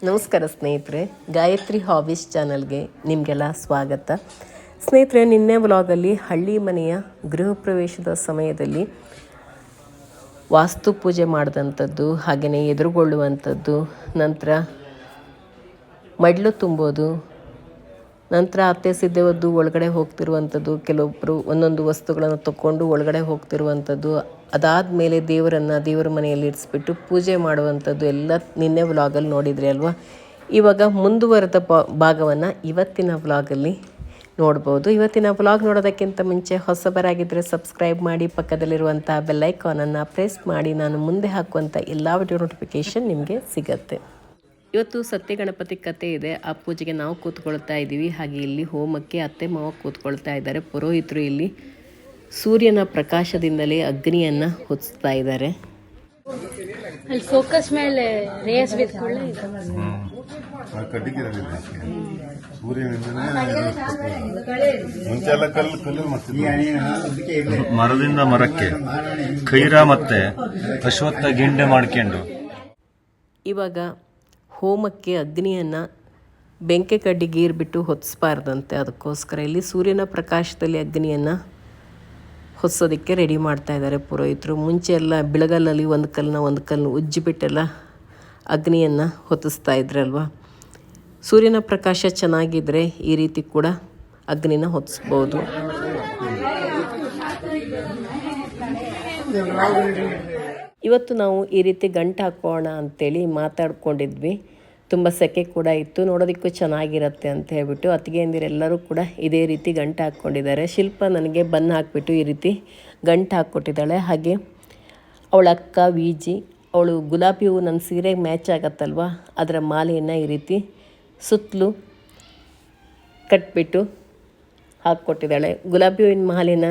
ನಮಸ್ಕಾರ ಸ್ನೇಹಿತರೆ, ಗಾಯತ್ರಿ ಹಾಬೀಸ್ ಚಾನಲ್ಗೆ ನಿಮಗೆಲ್ಲ ಸ್ವಾಗತ. ಸ್ನೇಹಿತರೆ, ನಿನ್ನೆ ವ್ಲಾಗಲ್ಲಿ ಹಳ್ಳಿ ಮನೆಯ ಗೃಹ ಪ್ರವೇಶದ ಸಮಯದಲ್ಲಿ ವಾಸ್ತು ಪೂಜೆ ಮಾಡಿದಂಥದ್ದು, ಹಾಗೆಯೇ ಎದುರುಗೊಳ್ಳುವಂಥದ್ದು, ನಂತರ ಮಡ್ಲು ತುಂಬೋದು, ನಂತರ ಅತ್ತೆ ಸಿದ್ಧವದ್ದು ಒಳಗಡೆ ಹೋಗ್ತಿರುವಂಥದ್ದು, ಕೆಲವೊಬ್ಬರು ಒಂದೊಂದು ವಸ್ತುಗಳನ್ನು ತಗೊಂಡು ಒಳಗಡೆ ಹೋಗ್ತಿರುವಂಥದ್ದು, ಅದಾದಮೇಲೆ ದೇವರ ಮನೆಯಲ್ಲಿ ಇರಿಸ್ಬಿಟ್ಟು ಪೂಜೆ ಮಾಡುವಂಥದ್ದು ಎಲ್ಲ ನಿನ್ನೆ ವ್ಲಾಗಲ್ಲಿ ನೋಡಿದ್ರಿ ಅಲ್ವಾ. ಇವಾಗ ಮುಂದುವರೆದ ಭಾಗವನ್ನು ಇವತ್ತಿನ ವ್ಲಾಗಲ್ಲಿ ನೋಡ್ಬೋದು. ಇವತ್ತಿನ ವ್ಲಾಗ್ ನೋಡೋದಕ್ಕಿಂತ ಮುಂಚೆ ಹೊಸಬರಾಗಿದ್ದರೆ ಸಬ್ಸ್ಕ್ರೈಬ್ ಮಾಡಿ, ಪಕ್ಕದಲ್ಲಿರುವಂಥ ಬೆಲ್ಲೈಕಾನನ್ನು ಪ್ರೆಸ್ ಮಾಡಿ, ನಾನು ಮುಂದೆ ಹಾಕುವಂಥ ಎಲ್ಲ ವಿಡಿಯೋ ನೋಟಿಫಿಕೇಷನ್ ನಿಮಗೆ ಸಿಗತ್ತೆ. ಇವತ್ತು ಸತ್ಯ ಗಣಪತಿ ಕಥೆ ಇದೆ. ಆ ಪೂಜೆಗೆ ನಾವು ಕೂತ್ಕೊಳ್ತಾ ಇದ್ದೀವಿ. ಹಾಗೆ ಇಲ್ಲಿ ಹೋಮಕ್ಕೆ ಅತ್ತೆ ಮಾವ ಕೂತ್ಕೊಳ್ತಾ ಇದ್ದಾರೆ. ಪುರೋಹಿತರು ಇಲ್ಲಿ ಸೂರ್ಯನ ಪ್ರಕಾಶದಿಂದಲೇ ಅಗ್ನಿಯನ್ನು ಹೊತ್ತಿಸ್ತಾ ಇದ್ದಾರೆ. ಅಲ್ಲಿ ಫೋಕಸ್ ಮೇಲೆ ರೇಸ್ ಬಿದ್ಕೊಳ್ಳಿ. ಮರದಿಂದ ಮರಕ್ಕೆ ಖೈರ ಮತ್ತೆ ಅಶ್ವತ್ಥ ಗಿಂಡೆ ಮಾಡ್ಕೊಂಡು ಇವಾಗ ಹೋಮಕ್ಕೆ ಅಗ್ನಿಯನ್ನು ಬೆಂಕಿ ಕಡ್ಡಿ ಗೀರ್ಬಿಟ್ಟು ಹೊತ್ತಿಸ್ಬಾರ್ದಂತೆ. ಅದಕ್ಕೋಸ್ಕರ ಇಲ್ಲಿ ಸೂರ್ಯನ ಪ್ರಕಾಶದಲ್ಲಿ ಅಗ್ನಿಯನ್ನು ಹೊತ್ಸೋದಕ್ಕೆ ರೆಡಿ ಮಾಡ್ತಾ ಇದ್ದಾರೆ ಪುರೋಹಿತರು. ಮುಂಚೆ ಎಲ್ಲ ಬೆಳಗಲ್ಲಲ್ಲಿ ಒಂದು ಕಲ್ಲನ್ನು ಉಜ್ಜಿಬಿಟ್ಟೆಲ್ಲ ಅಗ್ನಿಯನ್ನು ಹೊತ್ತಿಸ್ತಾ ಇದ್ರಲ್ವ. ಸೂರ್ಯನ ಪ್ರಕಾಶ ಚೆನ್ನಾಗಿದ್ದರೆ ಈ ರೀತಿ ಕೂಡ ಅಗ್ನಿನ ಹೊತ್ತಿಸ್ಬೋದು. ಇವತ್ತು ನಾವು ಈ ರೀತಿ ಗಂಟು ಹಾಕೋಣ ಅಂಥೇಳಿ ಮಾತಾಡ್ಕೊಂಡಿದ್ವಿ. ತುಂಬ ಸೆಕೆ ಕೂಡ ಇತ್ತು, ನೋಡೋದಕ್ಕೂ ಚೆನ್ನಾಗಿರುತ್ತೆ ಅಂತ ಹೇಳ್ಬಿಟ್ಟು ಅತ್ತಿಗೆಯಂದಿರೆಲ್ಲರೂ ಕೂಡ ಇದೇ ರೀತಿ ಗಂಟು ಹಾಕ್ಕೊಂಡಿದ್ದಾರೆ. ಶಿಲ್ಪ ನನಗೆ ಬನ್ನು ಹಾಕ್ಬಿಟ್ಟು ಈ ರೀತಿ ಗಂಟು ಹಾಕ್ಕೊಟ್ಟಿದ್ದಾಳೆ. ಹಾಗೆ ಅವಳ ಅಕ್ಕ ವಿಜಿ, ಅವಳು ಗುಲಾಬಿ ಹೂವು ನನ್ನ ಸೀರೆಗೆ ಮ್ಯಾಚ್ ಆಗತ್ತಲ್ವ, ಅದರ ಮಾಲೆಯನ್ನು ಈ ರೀತಿ ಸುತ್ತಲೂ ಕಟ್ಬಿಟ್ಟು ಹಾಕ್ಕೊಟ್ಟಿದ್ದಾಳೆ. ಗುಲಾಬಿ ಹೂವಿನ ಮಾಲೆನ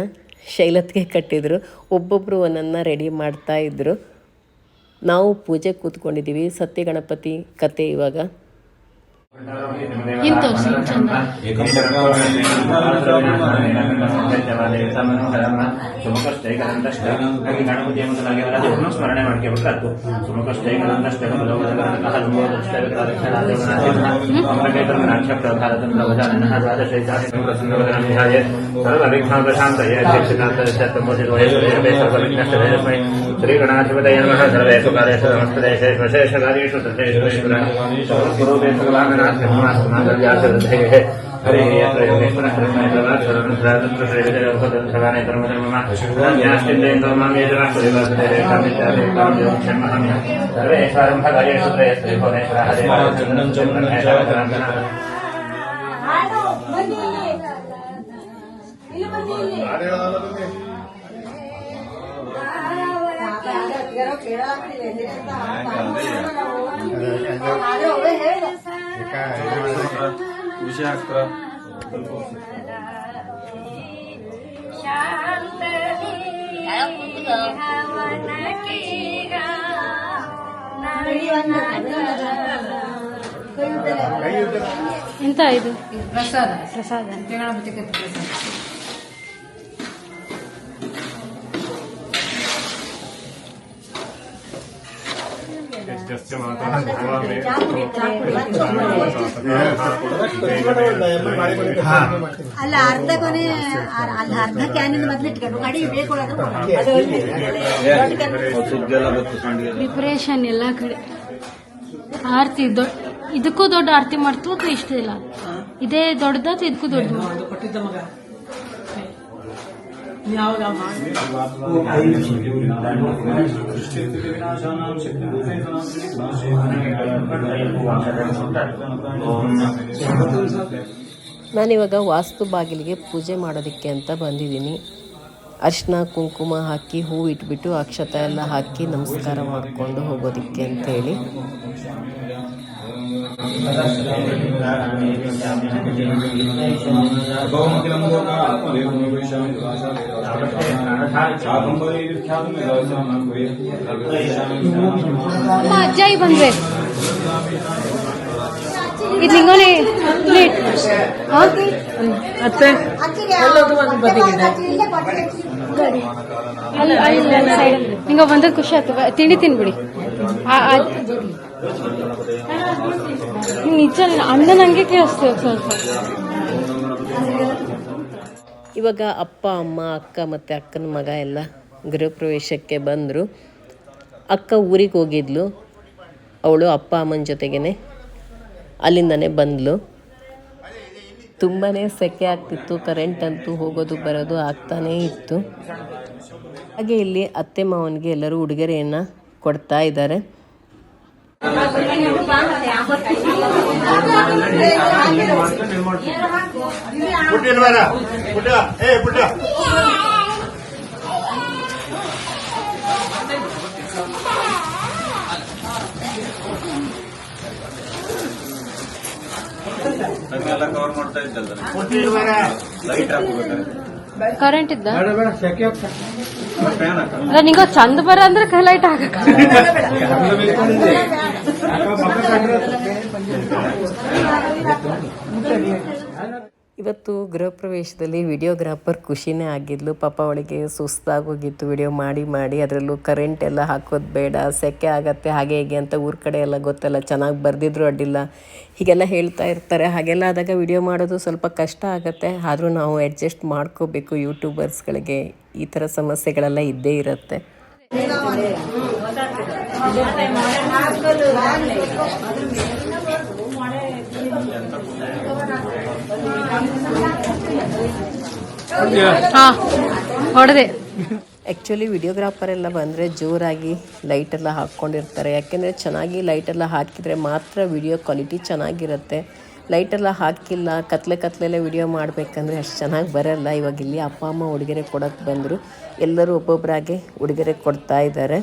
ಶೈಲತ್ಗೆ ಕಟ್ಟಿದ್ರು. ಒಬ್ಬೊಬ್ಬರು ಒಂದನ್ನು ರೆಡಿ ಮಾಡ್ತಾಯಿದ್ರು. ನಾವು ಪೂಜೆ ಕೂತ್ಕೊಂಡಿದ್ದೀವಿ. ಸತ್ಯ ಗಣಪತಿ ಕತೆ ಇವಾಗ ಸ್ಮರಣೆ ಮಾಡ್ಕೋಬೇಕು. ಶ್ರೀ ಗಣಾಧಿಪತಯ ನಮಃ. ಸರ್ವೇಷು ಕಾರ್ಯೇಷು ನಮಸ್ತೆ ವಿಶೇಷಕಾರ್ಯೇಷು ಹರೇ ಯೋಗೇಶ್ವರ ವಿಷಯಾಸ್ತ್ರ ಎಂತ ಇದು? ಪ್ರಸಾದ. ಅಲ್ಲ, ಅರ್ಧ ಕೊನೆ ಅರ್ಧ ಕ್ಯಾನಿಂದ ಮೊದಲು ಇಟ್ಕೊಂಡು ಕಡಿ ಬೇಕೊಳ್ಳೋದು ಪ್ರಿಪರೇಷನ್ ಎಲ್ಲ ಕಡೆ. ಆರತಿ ಇದಕ್ಕೂ ದೊಡ್ಡ ಆರತಿ ಮಾಡ್ತು ಅಥವಾ ಇಷ್ಟ ಇಲ್ಲ? ಇದೇ ದೊಡ್ಡದ ಅಥವಾ ಇದಕ್ಕೂ ದೊಡ್ಡದು? ನಾನಿವಾಗ ವಾಸ್ತು ಬಾಗಿಲಿಗೆ ಪೂಜೆ ಮಾಡೋದಕ್ಕೆ ಅಂತ ಬಂದಿದ್ದೀನಿ. ಅರಿಶಿನ ಕುಂಕುಮ ಹಾಕಿ ಹೂವು ಇಟ್ಬಿಟ್ಟು ಅಕ್ಷತೆ ಎಲ್ಲ ಹಾಕಿ ನಮಸ್ಕಾರ ಮಾಡಿಕೊಂಡು ಹೋಗೋದಕ್ಕೆ ಅಂತೇಳಿ. ಅಜ್ಜಾಯಿ ಬಂದ್ವೆ. ಇದು ನಿಂಗೋನೆ ಅತ್ತೆ ನಿಂಗ ಬಂದದ್ದು ಖುಷಿ ಆಯ್ತು. ತಿಂಡಿ ತಿನ್ಬಿಡಿ. ನಿಜ ಅಣ್ಣ ನಂಗೆ ಕೇಳಿಸ್ತೇವೆ ಸ್ವಲ್ಪ. ಇವಾಗ ಅಪ್ಪ ಅಮ್ಮ ಅಕ್ಕ ಮತ್ತು ಅಕ್ಕನ ಮಗ ಎಲ್ಲ ಗೃಹ ಪ್ರವೇಶಕ್ಕೆ ಬಂದರು. ಅಕ್ಕ ಊರಿಗೆ ಹೋಗಿದ್ಲು, ಅವಳು ಅಪ್ಪ ಅಮ್ಮನ ಜೊತೆಗೇ ಅಲ್ಲಿಂದನೇ ಬಂದಳು. ತುಂಬಾ ಸೆಕೆ ಆಗ್ತಿತ್ತು, ಕರೆಂಟ್ ಅಂತೂ ಹೋಗೋದು ಬರೋದು ಆಗ್ತಾನೇ ಇತ್ತು. ಹಾಗೆ ಇಲ್ಲಿ ಅತ್ತೆ ಮಾವನಿಗೆ ಎಲ್ಲರೂ ಉಡುಗೊರೆಯನ್ನು ಕೊಡ್ತಾ ಇದ್ದಾರೆ. ಕವರ್ ಮಾಡ್ತಾ ಇದ್ದಲ್ಲ, ಲೈಟ್ ಹಾಕಬೇಕಾದ್ರೆ ಕರೆಂಟ್ ಇದ್ದ ಫ್ಯಾನ್ ಹಾಕ. ಅಲ್ಲ ನಿಂಗ ಚಂದ ಬರ ಅಂದ್ರೆ ಕೈ ಲೈಟ್ ಹಾಕಕ್ಕ. ಇವತ್ತು ಗೃಹ ಪ್ರವೇಶದಲ್ಲಿ ವಿಡಿಯೋಗ್ರಾಫರ್ ಖುಷಿನೇ ಆಗಿದ್ಲು. ಪಾಪ ಅವಳಿಗೆ ಸುಸ್ತಾಗೋಗಿತ್ತು ವಿಡಿಯೋ ಮಾಡಿ ಮಾಡಿ. ಅದರಲ್ಲೂ ಕರೆಂಟ್ ಎಲ್ಲ ಹಾಕೋದು ಬೇಡ, ಸೆಕೆ ಆಗತ್ತೆ, ಹಾಗೆ ಹೀಗೆ ಅಂತ ಊರ ಕಡೆ ಎಲ್ಲ ಗೊತ್ತಲ್ಲ, ಚೆನ್ನಾಗಿ ಬರೆದಿದ್ರು ಅಡ್ಡಿಲ್ಲ ಹೀಗೆಲ್ಲ ಹೇಳ್ತಾ ಇರ್ತಾರೆ. ಹಾಗೆಲ್ಲ ಆದಾಗ ವಿಡಿಯೋ ಮಾಡೋದು ಸ್ವಲ್ಪ ಕಷ್ಟ ಆಗುತ್ತೆ. ಆದರೂ ನಾವು ಅಡ್ಜಸ್ಟ್ ಮಾಡ್ಕೋಬೇಕು. ಯೂಟ್ಯೂಬರ್ಸ್ಗಳಿಗೆ ಈ ಥರ ಸಮಸ್ಯೆಗಳೆಲ್ಲ ಇದ್ದೇ ಇರುತ್ತೆ. ಹೊಡೆದೆ. ಆ್ಯಕ್ಚುಲಿ ವಿಡಿಯೋಗ್ರಾಫರ್ ಎಲ್ಲ ಬಂದರೆ ಜೋರಾಗಿ ಲೈಟೆಲ್ಲ ಹಾಕ್ಕೊಂಡಿರ್ತಾರೆ. ಯಾಕೆಂದರೆ ಚೆನ್ನಾಗಿ ಲೈಟೆಲ್ಲ ಹಾಕಿದರೆ ಮಾತ್ರ ವಿಡಿಯೋ ಕ್ವಾಲಿಟಿ ಚೆನ್ನಾಗಿರುತ್ತೆ. ಲೈಟೆಲ್ಲ ಹಾಕಿಲ್ಲ, ಕತ್ಲೆಲ್ಲೇ ವಿಡಿಯೋ ಮಾಡಬೇಕಂದ್ರೆ ಅಷ್ಟು ಚೆನ್ನಾಗಿ ಬರೋಲ್ಲ. ಇವಾಗ ಇಲ್ಲಿ ಅಪ್ಪ ಅಮ್ಮ ಉಡುಗೊರೆ ಕೊಡೋಕ್ಕೆ ಬಂದರು. ಎಲ್ಲರೂ ಒಬ್ಬೊಬ್ಬರಾಗೆ ಉಡುಗೊರೆ ಕೊಡ್ತಾ ಇದ್ದಾರೆ.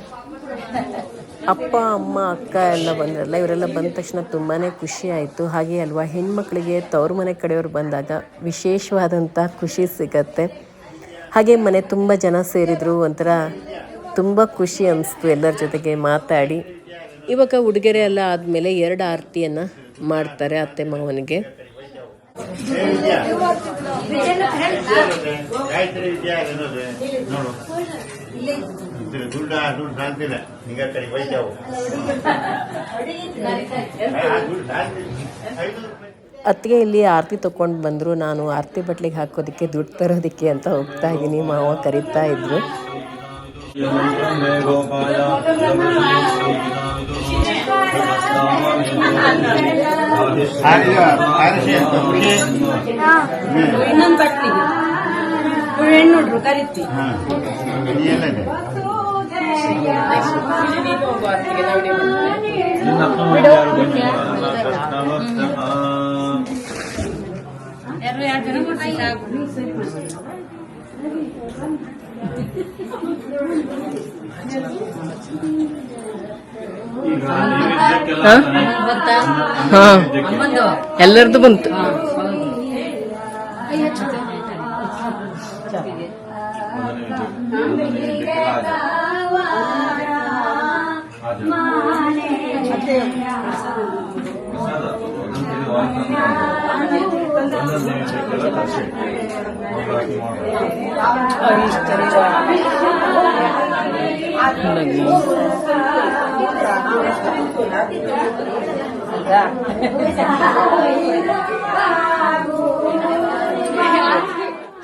ಅಪ್ಪ ಅಮ್ಮ ಅಕ್ಕ ಎಲ್ಲ ಬಂದ್ರಲ್ಲ, ಇವರೆಲ್ಲ ಬಂದ ತಕ್ಷಣ ತುಂಬಾ ಖುಷಿ ಆಯಿತು. ಹಾಗೆ ಅಲ್ವಾ, ಹೆಣ್ಮಕ್ಳಿಗೆ ತವ್ರ ಮನೆ ಕಡೆಯವ್ರು ಬಂದಾಗ ವಿಶೇಷವಾದಂಥ ಖುಷಿ ಸಿಗತ್ತೆ. ಹಾಗೆ ಮನೆ ತುಂಬ ಜನ ಸೇರಿದ್ರು, ಒಂಥರ ತುಂಬ ಖುಷಿ ಅನಿಸ್ತು ಎಲ್ಲರ ಜೊತೆಗೆ ಮಾತಾಡಿ. ಇವಾಗ ಉಡುಗೊರೆ ಎಲ್ಲ ಆದಮೇಲೆ 2 ಆರತಿಯನ್ನು ಮಾಡ್ತಾರೆ ಅತ್ತೆ ಮಾವನಿಗೆ. ಅತ್ತಿಗೆ ಇಲ್ಲಿ ಆರತಿ ತೊಗೊಂಡು ಬಂದರು. ನಾನು ಆರತಿ ಬಟ್ಲಿಗೆ ಹಾಕೋದಕ್ಕೆ ದುಡ್ಡು ತರೋದಕ್ಕೆ ಅಂತ ಹೋಗ್ತಾ ಇದ್ದೀನಿ. ಮಾವ ಕರೀತಾ ಇದ್ರು. ಇನ್ನೊಂದು ಬಟ್ಲಿಗೆ ಹೆಣ್ಣು ಕರಿತೀವಿ. ಎಲ್ಲರದ್ದು ಬಂತು.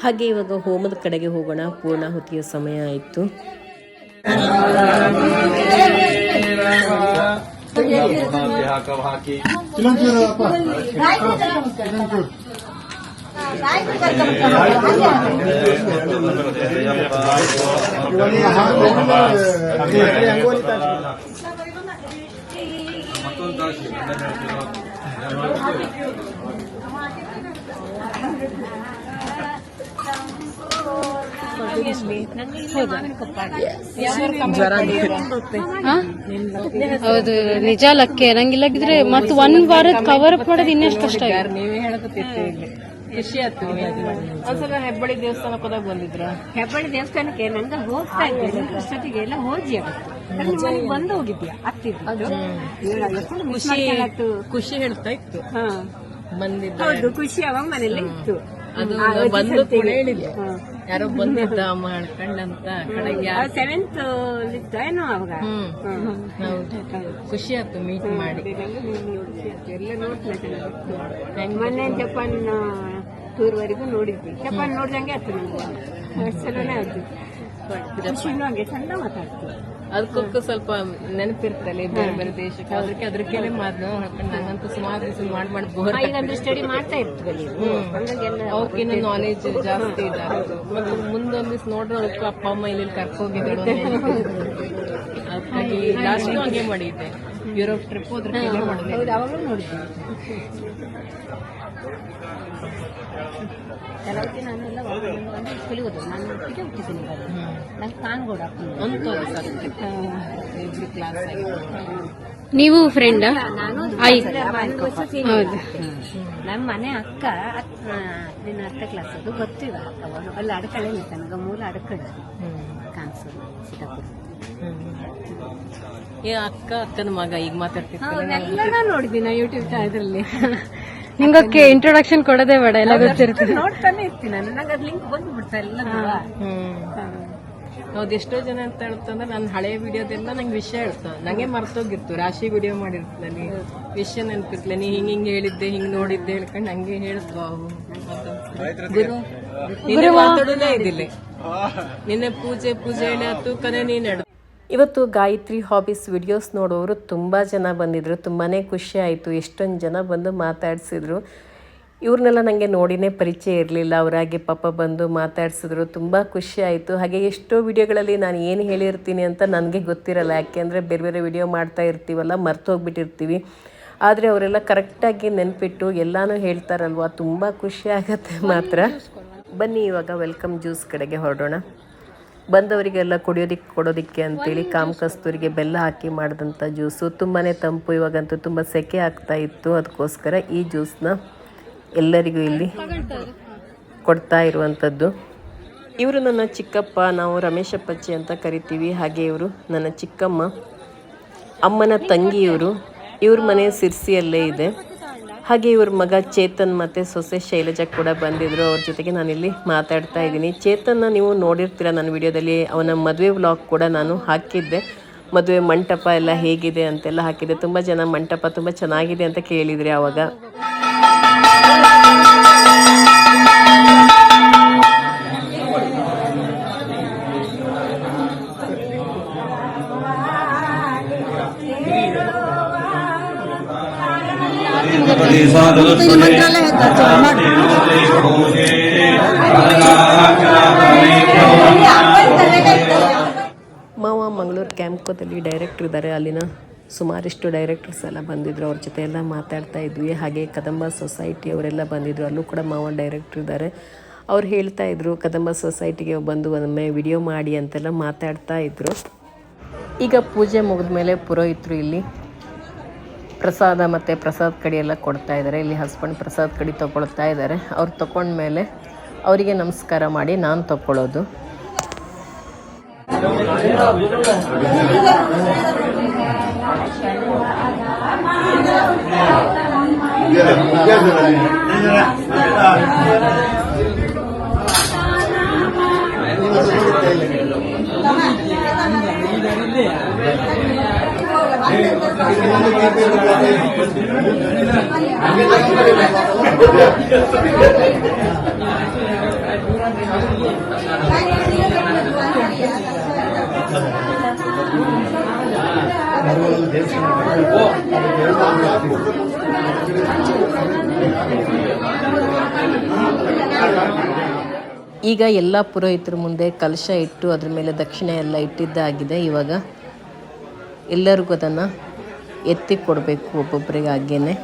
ಹಾಗೆ ಇವಾಗ ಹೋಮದ ಕಡೆಗೆ ಹೋಗೋಣ. ಪೂರ್ಣಾಹುತಿಯ ಸಮಯ ಆಯಿತು. ಹೌದು, ನಿಜ ಲಕ್ಕೆ. ನಂಗಿಲ್ಲಗಿದ್ರೆ ಮತ್ತೆ 1 ವಾರದ ಕವರ್ ಅಪ್ ಮಾಡೋದು ಇನ್ನೆಷ್ಟು ಕಷ್ಟ. ನೀವೇ ಹೇಳಕತ್ತಿತ್ತು ಇಲ್ಲಿ ಖುಷಿ ಆಯ್ತು. ಒಂದ್ಸಲ ಹೆಬ್ಬಳ್ಳಿ ದೇವಸ್ಥಾನಕ್ಕೆ ಹೋದಾಗ ಬಂದಿದ್ರ? ಹೆಬ್ಬಳ್ಳಿ ದೇವಸ್ಥಾನಕ್ಕೆ ನಂಗ ಹೋಗ್ತಾ ಇದ್ದೆ, ಅಷ್ಟೊತ್ತಿಗೆ ಎಲ್ಲ ಹೋಗಿ ಬಂದು ಹೋಗಿದ್ಯಾ ಖುಷಿ ಹೇಳ್ತಾ ಇತ್ತು ಬಂದಿದ್ದ. ಹೌದು, ಖುಷಿ ಅವ ಮನೆಯಲ್ಲೇ ಇತ್ತು. ಅದು ಬಂದು ಕೂಡ ಹೇಳಿದ್ದೆ, ಯಾರೋ ಬಂದಿದ್ದ ಮಾಡ್ಕೊಂಡಂತ ಕಡೆಗೆ 7th ಏನೋ ಅವಾಗ. ಖುಷಿ ಆಯ್ತು ಮೀಟ್ ಮಾಡಿ. ಎಲ್ಲ ನೋಡ್ತೀನಿ. ಮೊನ್ನೆ ಜಪಾನ್ ಟೂರ್ವರೆಗೂ ನೋಡಿದ್ವಿ. ಜಪಾನ್ ನೋಡ್ದಂಗೆ ಆಯ್ತು ನಮ್ಗೆ. ಅಷ್ಟು ಚಲೋನೇ ಆಯ್ತು. ಖುಷಿನೂ ಹಂಗೆ ಚಂದ ಮಾತಾಡ್ತೀವಿ. ಅದಕ್ಕೊಕ್ಕ ಸ್ವಲ್ಪ ನೆನಪಿರ್ತಲ್ಲ ಬೇರೆ ಬೇರೆ ದೇಶಕ್ಕೆ, ಅದಕ್ಕೆ ಮಾತು ಹೇಳ್ಕೊಂಡು ನಂಗಂತೂ ಸುಮಾರು ದಿವಸ ಮಾಡಿ ಬೋರ್. ಈಗಂದ್ರೆ ಸ್ಟಡಿ ಮಾಡ್ತಾ ಇರ್ತೀವಲ್ಲಿ, ಅವಕ್ಕಿನ್ನ ನಾಲೆಜ್ ಜಾಸ್ತಿ ಇದೆ. ಮತ್ತೆ ಮುಂದೊಂದ್ ದಿವ್ಸ ನೋಡ್ರೆ ಅದಕ್ಕೂ ಅಪ್ಪ ಅಮ್ಮ ಇಲ್ಲಿ ಕರ್ಕೋಗಿದ್ದಾಳು. ಅದಕ್ಕಾಗಿ ಲಾಸ್ಟ್ ಹಂಗೆ ಮಾಡಿದ್ದೆ, ಯುರೋಪ್ ಟ್ರಿಪ್ ಹೋದ್ರೆ ಮಾಡಿದೆ. ಅವಾಗಲೂ ನೋಡಿದ್ವಿ. ಕೆಲವಕ್ಕೆ ನಾನೆಲ್ಲ ಸ್ಕೂಲಿಗೆ ಹೋದ್ರು. ನಾನು ಒಟ್ಟಿಗೆ ಹುಟ್ಟಿದ್ದೀನಿ. ನಂಗೆ ಕಾನ್ಗೋಡ ಇಬ್ರು ಕ್ಲಾಸ್ ನೀವು ಫ್ರೆಂಡ್? ನಾನು ನಮ್ಮ ಮನೆ ಅಕ್ಕ 10ನೇ ಕ್ಲಾಸ್ ಅದು ಗೊತ್ತಿಲ್ಲ. ಅಕ್ಕ ಅಲ್ಲಿ ಅಡ್ಕಳೆ ನನಗ ಮೂಲ ಅಡ್ಕಳೆ ಕಾಣಿಸೋದು ಸೀತಾಪುರ. ಅಕ್ಕನ ಮಗ ಈಗ ಮಾತಾಡ್ತಿರ್ತಾರೆ. ಎಲ್ಲ ನೋಡಿದ್ದೀನಿ ಯೂಟ್ಯೂಬ್ ಇದ್ರಲ್ಲಿ. ನಿಂಗೆ ಇಂಟ್ರೊಡಕ್ಷನ್ ಕೊಡೋದೇ ಬೇಡ, ಎಲ್ಲ ಗೊತ್ತಿರ್ತದೆ. ನೋಡ್ತಾನೆ ಇರ್ತೀನಿ ನಾನು. ನಂಗೆ ಅದು ಲಿಂಕ್ ಬಂದ್ಬಿಡ್ತಾ ಎಲ್ಲ. ಹೌದು, ಎಷ್ಟೋ ಜನ ಅಂತ ಹೇಳ್ತಂದ್ರೆ ನಾನು ಹಳೆ ವಿಡಿಯೋದೆಲ್ಲ ನಂಗೆ ವಿಷಯ ಹೇಳ್ತಾವ, ನಂಗೆ ಮರ್ತೋಗಿರ್ತು. ರಾಶಿ ವಿಡಿಯೋ ಮಾಡಿರ್ತೀನಿ, ವಿಷಯ ನೆನಪಿರ್ತಿಲ್ಲ. ನೀ ಹಿಂಗ್ ಹೇಳಿದ್ದೆ, ಹಿಂಗ್ ನೋಡಿದ್ದೆ ಹೇಳ್ಕೊಂಡು ಹಂಗೆ ಹೇಳಿದ್ವು ಅವು. ಗುರು ಮಾತಾಡೋದೇ ಇದಿಲ್ಲ. ನಿನ್ನೆ ಪೂಜೆ ಹೇಳಿ ಆಯ್ತು ಕನೆ ನೀನು. ಇವತ್ತು ಗಾಯತ್ರಿ ಹಾಬೀಸ್ ವಿಡಿಯೋಸ್ ನೋಡೋರು ತುಂಬ ಜನ ಬಂದಿದ್ರು. ತುಂಬಾ ಖುಷಿ ಆಯಿತು. ಎಷ್ಟೊಂದು ಜನ ಬಂದು ಮಾತಾಡಿಸಿದ್ರು. ಇವ್ರನ್ನೆಲ್ಲ ನನಗೆ ನೋಡಿನೇ ಪರಿಚಯ ಇರಲಿಲ್ಲ. ಅವರಾಗೆ ಪಾಪ ಬಂದು ಮಾತಾಡಿಸಿದ್ರು. ತುಂಬ ಖುಷಿ ಆಯಿತು. ಹಾಗೆ ಎಷ್ಟೋ ವಿಡಿಯೋಗಳಲ್ಲಿ ನಾನು ಏನು ಹೇಳಿರ್ತೀನಿ ಅಂತ ನನಗೆ ಗೊತ್ತಿರಲ್ಲ, ಯಾಕೆಂದರೆ ಬೇರೆ ಬೇರೆ ವಿಡಿಯೋ ಮಾಡ್ತಾ ಇರ್ತೀವಲ್ಲ, ಮರ್ತೋಗ್ಬಿಟ್ಟಿರ್ತೀವಿ. ಆದರೆ ಅವರೆಲ್ಲ ಕರೆಕ್ಟಾಗಿ ನೆನಪಿಟ್ಟು ಎಲ್ಲನೂ ಹೇಳ್ತಾರಲ್ವ, ತುಂಬ ಖುಷಿ ಆಗುತ್ತೆ ಮಾತ್ರ. ಬನ್ನಿ ಇವಾಗ ವೆಲ್ಕಮ್ ಜ್ಯೂಸ್ ಕಡೆಗೆ ಹೊರಡೋಣ. ಬಂದವರಿಗೆಲ್ಲ ಕೊಡೋದಕ್ಕೆ ಅಂತೇಳಿ ಕಾಮಕಸ್ತೂರಿಗೆ ಬೆಲ್ಲ ಹಾಕಿ ಮಾಡಿದಂಥ ಜ್ಯೂಸು ತುಂಬಾ ತಂಪು. ಇವಾಗಂತೂ ತುಂಬ ಸೆಕೆ ಆಗ್ತಾ ಇತ್ತು, ಅದಕ್ಕೋಸ್ಕರ ಈ ಜ್ಯೂಸನ್ನ ಎಲ್ಲರಿಗೂ ಇಲ್ಲಿ ಕೊಡ್ತಾ ಇರುವಂಥದ್ದು. ಇವರು ನನ್ನ ಚಿಕ್ಕಪ್ಪ, ನಾವು ರಮೇಶಪ್ಪಚ್ಚಿ ಅಂತ ಕರಿತೀವಿ. ಹಾಗೆ ಇವರು ನನ್ನ ಚಿಕ್ಕಮ್ಮ, ಅಮ್ಮನ ತಂಗಿ. ಇವ್ರ ಮನೆ ಸಿರ್ಸಿಯಲ್ಲೇ ಇದೆ. ಹಾಗೆ ಇವ್ರ ಮಗ ಚೇತನ್ ಮತ್ತು ಸೊಸೆ ಶೈಲಜಾ ಕೂಡ ಬಂದಿದ್ದರು. ಅವ್ರ ಜೊತೆಗೆ ನಾನಿಲ್ಲಿ ಮಾತಾಡ್ತಾ ಇದ್ದೀನಿ. ಚೇತನ್ನ ನೀವು ನೋಡಿರ್ತೀರ ನನ್ನ ವಿಡಿಯೋದಲ್ಲಿ. ಅವನ ಮದುವೆ ವ್ಲಾಗ್ ಕೂಡ ನಾನು ಹಾಕಿದ್ದೆ. ಮದುವೆ ಮಂಟಪ ಎಲ್ಲ ಹೇಗಿದೆ ಅಂತೆಲ್ಲ ಹಾಕಿದ್ದೆ. ತುಂಬ ಜನ ಮಂಟಪ ತುಂಬ ಚೆನ್ನಾಗಿದೆ ಅಂತ ಕೇಳಿದ್ರಿ ಆವಾಗ. ಮಾವ ಮಂಗಳೂರು ಕ್ಯಾಂಪ್ಕೋದಲ್ಲಿ ಡೈರೆಕ್ಟರ್ ಇದ್ದಾರೆ. ಅಲ್ಲಿನ ಸುಮಾರಿಷ್ಟು ಡೈರೆಕ್ಟರ್ಸ್ ಎಲ್ಲ ಬಂದಿದ್ದರು. ಅವ್ರ ಜೊತೆ ಎಲ್ಲ ಮಾತಾಡ್ತಾ ಇದ್ವಿ. ಹಾಗೆ ಕದಂಬ ಸೊಸೈಟಿ ಅವರೆಲ್ಲ ಬಂದಿದ್ದರು. ಅಲ್ಲೂ ಕೂಡ ಮಾವ ಡೈರೆಕ್ಟರ್ ಇದ್ದಾರೆ. ಅವ್ರು ಹೇಳ್ತಾ ಇದ್ರು ಕದಂಬ ಸೊಸೈಟಿಗೆ ಬಂದು ಒಮ್ಮೆ ವಿಡಿಯೋ ಮಾಡಿ ಅಂತೆಲ್ಲ ಮಾತಾಡ್ತಾ ಇದ್ರು. ಈಗ ಪೂಜೆ ಮುಗಿದ ಮೇಲೆ ಪುರೋಹಿತರು ಇಲ್ಲಿ ಪ್ರಸಾದ ಮತ್ತು ಪ್ರಸಾದ ಕಡಿ ಎಲ್ಲ ಕೊಡ್ತಾ ಇದ್ದಾರೆ. ಇಲ್ಲಿ ಹಸ್ಬೆಂಡ್ ಪ್ರಸಾದ ಕಡಿ ತೊಗೊಳ್ತಾ ಇದ್ದಾರೆ. ಅವ್ರು ತೊಗೊಂಡ್ಮೇಲೆ ಅವರಿಗೆ ನಮಸ್ಕಾರ ಮಾಡಿ ನಾನು ತೊಗೊಳ್ಳೋದು. ಈಗ ಎಲ್ಲ ಪುರೋಹಿತರ ಮುಂದೆ ಕಲಶ ಇಟ್ಟು ಅದ್ರ ಮೇಲೆ ದಕ್ಷಿಣೆ ಎಲ್ಲ ಇಟ್ಟಿದ್ದಾಗಿದೆ. ಇವಾಗ ಎಲ್ಲರಿಗೂ ಅದನ್ನು ಎತ್ತಿ ಕೊಡಬೇಕು ಒಬ್ಬೊಬ್ಬರಿಗೆ ಹಾಗೇನೆ.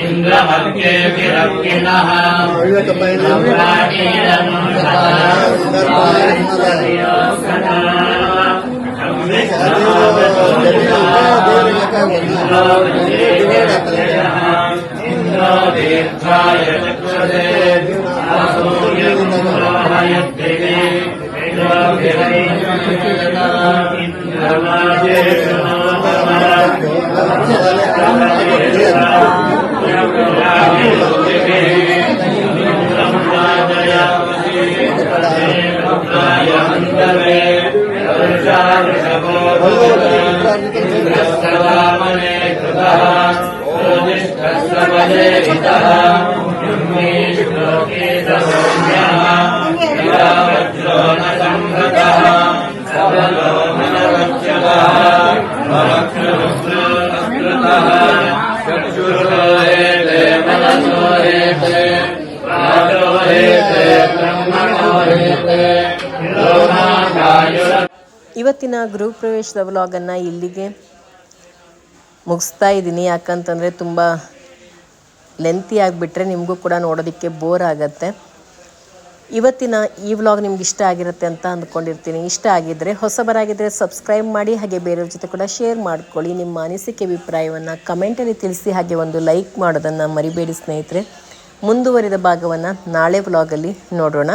ಇಂದ್ರಮಧ್ಯೆ ವಿರಕ್ಕಿನಃ इंद्रो दीर्घाय चक्षुषे सूर्यं रोहयद्भिः ಇವತ್ತಿನ ಗೃಹ ಪ್ರವೇಶದ ವ್ಲಾಗನ್ನು ಇಲ್ಲಿಗೆ ಮುಗಿಸ್ತಾ ಇದ್ದೀನಿ. ಯಾಕಂತಂದರೆ ತುಂಬ ಲೆಂತಿ ಆಗಿಬಿಟ್ರೆ ನಿಮಗೂ ಕೂಡ ನೋಡೋದಕ್ಕೆ ಬೋರ್ ಆಗುತ್ತೆ. ಇವತ್ತಿನ ಈ ವ್ಲಾಗ್ ನಿಮ್ಗೆ ಇಷ್ಟ ಆಗಿರುತ್ತೆ ಅಂತ ಅಂದ್ಕೊಂಡಿರ್ತೀನಿ. ಇಷ್ಟ ಆಗಿದ್ದರೆ ಹೊಸಬರಾಗಿದ್ದರೆ ಸಬ್ಸ್ಕ್ರೈಬ್ ಮಾಡಿ, ಹಾಗೆ ಬೇರೆಯವ್ರ ಜೊತೆ ಕೂಡ ಶೇರ್ ಮಾಡ್ಕೊಳ್ಳಿ. ನಿಮ್ಮ ಅನಿಸಿಕೆ ಅಭಿಪ್ರಾಯವನ್ನು ಕಮೆಂಟಲ್ಲಿ ತಿಳಿಸಿ, ಹಾಗೆ ಒಂದು ಲೈಕ್ ಮಾಡೋದನ್ನು ಮರಿಬೇಡಿ ಸ್ನೇಹಿತರೆ. ಮುಂದುವರಿದ ಭಾಗವನ್ನು ನಾಳೆ ವ್ಲಾಗಲ್ಲಿ ನೋಡೋಣ.